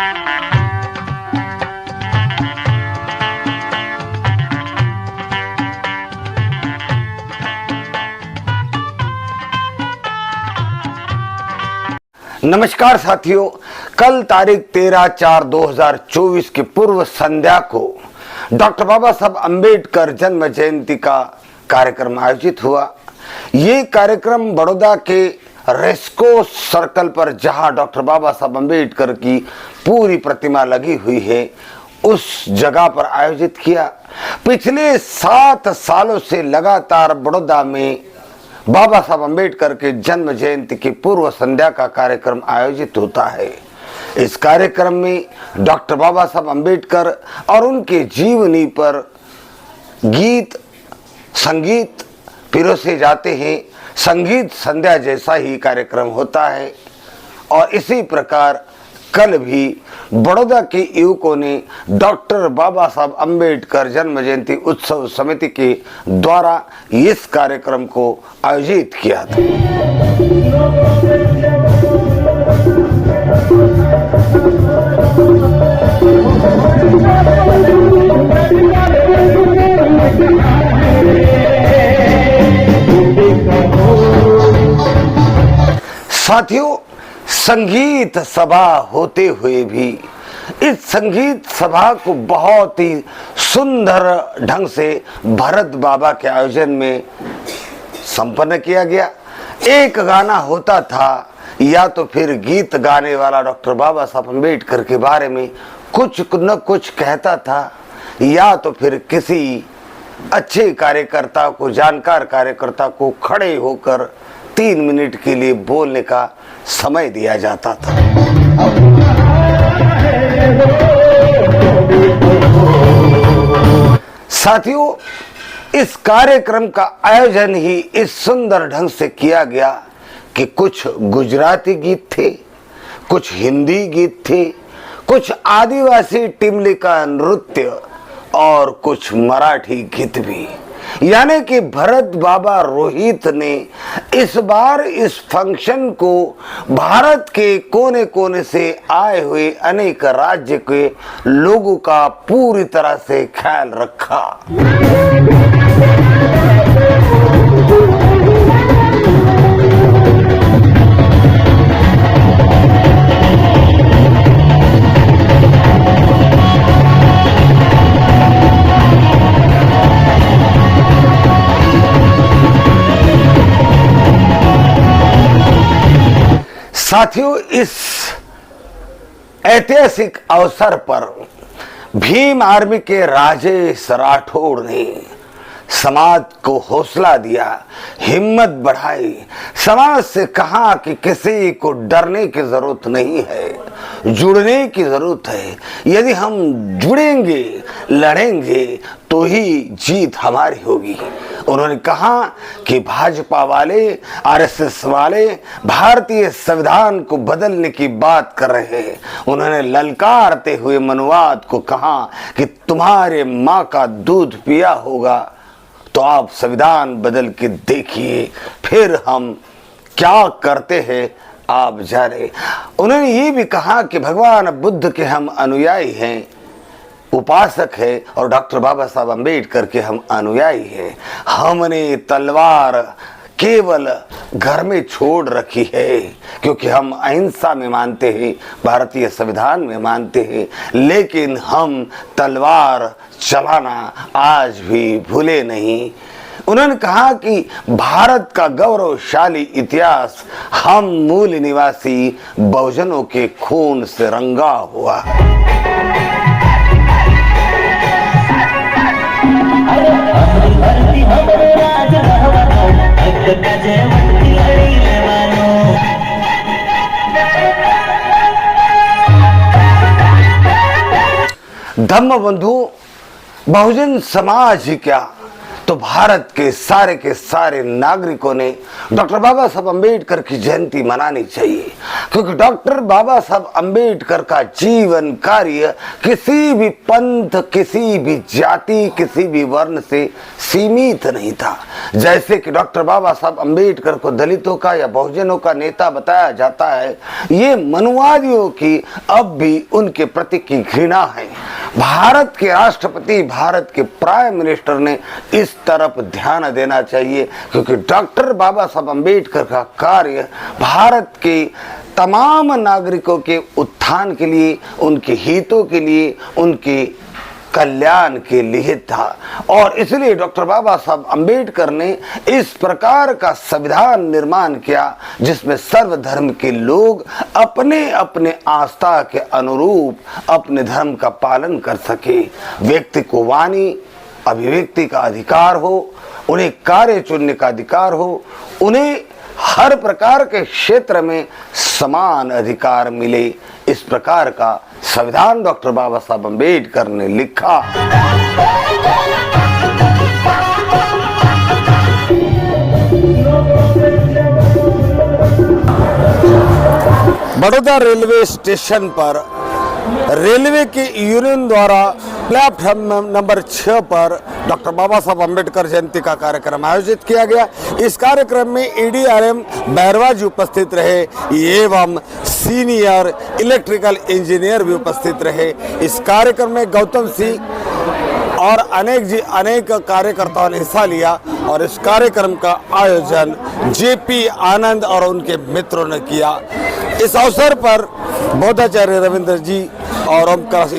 नमस्कार साथियों, कल तारीख 13/4/2024 की पूर्व संध्या को डॉक्टर बाबा साहब अम्बेडकर जन्म जयंती का कार्यक्रम आयोजित हुआ। ये कार्यक्रम बड़ौदा के रेस्को सर्कल पर, जहां डॉक्टर बाबा साहब अम्बेडकर की पूरी प्रतिमा लगी हुई है, उस जगह पर आयोजित किया। पिछले 7 सालों से लगातार बड़ौदा में बाबा साहब अम्बेडकर के जन्म जयंती की पूर्व संध्या का कार्यक्रम आयोजित होता है। इस कार्यक्रम में डॉक्टर बाबा साहब अम्बेडकर और उनके जीवनी पर गीत संगीत पिरोसे जाते हैं। संगीत संध्या जैसा ही कार्यक्रम होता है। और इसी प्रकार कल भी बड़ौदा के युवकों ने डॉक्टर बाबा साहब अम्बेडकर जन्म जयंती उत्सव समिति के द्वारा इस कार्यक्रम को आयोजित किया था। साथियों, संगीत सभा होते हुए भी इस संगीत सभा को बहुत ही सुंदर ढंग से भरत बाबा के आयोजन में संपन्न किया गया। एक गाना होता था या तो फिर गीत गाने वाला डॉक्टर बाबा साहब अम्बेडकर के बारे में कुछ न कुछ कहता था, या तो फिर किसी अच्छे कार्यकर्ता को, जानकार कार्यकर्ता को खड़े होकर 3 मिनट के लिए बोलने का समय दिया जाता था। साथियों, इस कार्यक्रम का आयोजन ही इस सुंदर ढंग से किया गया कि कुछ गुजराती गीत थे, कुछ हिंदी गीत थे, कुछ आदिवासी टिमली का नृत्य और कुछ मराठी गीत भी। यानी कि भरत बाबा रोहित ने इस बार इस फंक्शन को भारत के कोने कोने से आए हुए अनेक राज्य के लोगों का पूरी तरह से ख्याल रखा। साथियों, इस ऐतिहासिक अवसर पर भीम आर्मी के राजेश राठौड़ ने समाज को हौसला दिया, हिम्मत बढ़ाई, समाज से कहा कि किसी को डरने की जरूरत नहीं है, जुड़ने की जरूरत है। यदि हम जुड़ेंगे, लड़ेंगे तो ही जीत हमारी होगी। उन्होंने कहा कि भाजपा वाले, आरएसएस वाले भारतीय संविधान को बदलने की बात कर रहे हैं। उन्होंने ललकारते हुए मनुवाद को कहा कि तुम्हारे माँ का दूध पिया होगा तो आप संविधान बदल के देखिए, फिर हम क्या करते हैं आप जाने। उन्होंने ये भी कहा कि भगवान बुद्ध के हम अनुयायी हैं, उपासक है, और डॉक्टर बाबा साहब अम्बेडकर के हम अनुयायी हैं। हमने तलवार केवल घर में छोड़ रखी है, क्योंकि हम अहिंसा में मानते हैं, भारतीय संविधान में मानते हैं, लेकिन हम तलवार चलाना आज भी भूले नहीं। उन्होंने कहा कि भारत का गौरवशाली इतिहास हम मूल निवासी बहुजनों के खून से रंगा हुआ है। धम्म बंधु, बहुजन समाज ही क्या, तो भारत के सारे नागरिकों ने डॉक्टर बाबा साहब अम्बेडकर की जयंती मनानी चाहिए, क्योंकि डॉक्टर बाबा साहब अम्बेडकर का जीवन कार्य किसी भी पंथ, किसी भी जाति, किसी भी वर्ण से सीमित नहीं था। जैसे कि डॉक्टर बाबा साहब अम्बेडकर को दलितों का या बहुजनों का नेता बताया जाता है, ये मनुवादियों की अब भी उनके प्रति की घृणा है। भारत के राष्ट्रपति, भारत के प्राइम मिनिस्टर ने इस तरफ ध्यान देना चाहिए, क्योंकि डॉक्टर बाबा साहब अम्बेडकर का कार्य भारत के तमाम नागरिकों के उत्थान के लिए, उनके हितों के लिए, उनके कल्याण के लिए था। और इसलिए डॉक्टर बाबा साहब अम्बेडकर ने इस प्रकार का संविधान निर्माण किया जिसमें सर्वधर्म के लोग अपने अपने आस्था के अनुरूप अपने धर्म का पालन कर सके। व्यक्ति को वाणी अभिव्यक्ति का अधिकार हो, उन्हें कार्य चुनने का अधिकार हो, उन्हें हर प्रकार के क्षेत्र में समान अधिकार मिले। इस प्रकार का संविधान डॉक्टर बाबा साहब अम्बेडकर ने लिखा। बड़ौदा रेलवे स्टेशन पर रेलवे की यूनियन द्वारा प्लेटफॉर्म नंबर 6 पर डॉक्टर बाबा साहब अम्बेडकर जयंती का कार्यक्रम आयोजित किया गया। इस कार्यक्रम में EDRM बैरवा जी उपस्थित रहे एवं सीनियर इलेक्ट्रिकल इंजीनियर भी उपस्थित रहे। इस कार्यक्रम में गौतम सिंह और अनेक कार्यकर्ताओं ने हिस्सा लिया और इस कार्यक्रम का आयोजन JP आनंद और उनके मित्रों ने किया। इस अवसर पर बौद्धाचार्य रविंद्र जी और ओमकार सिंह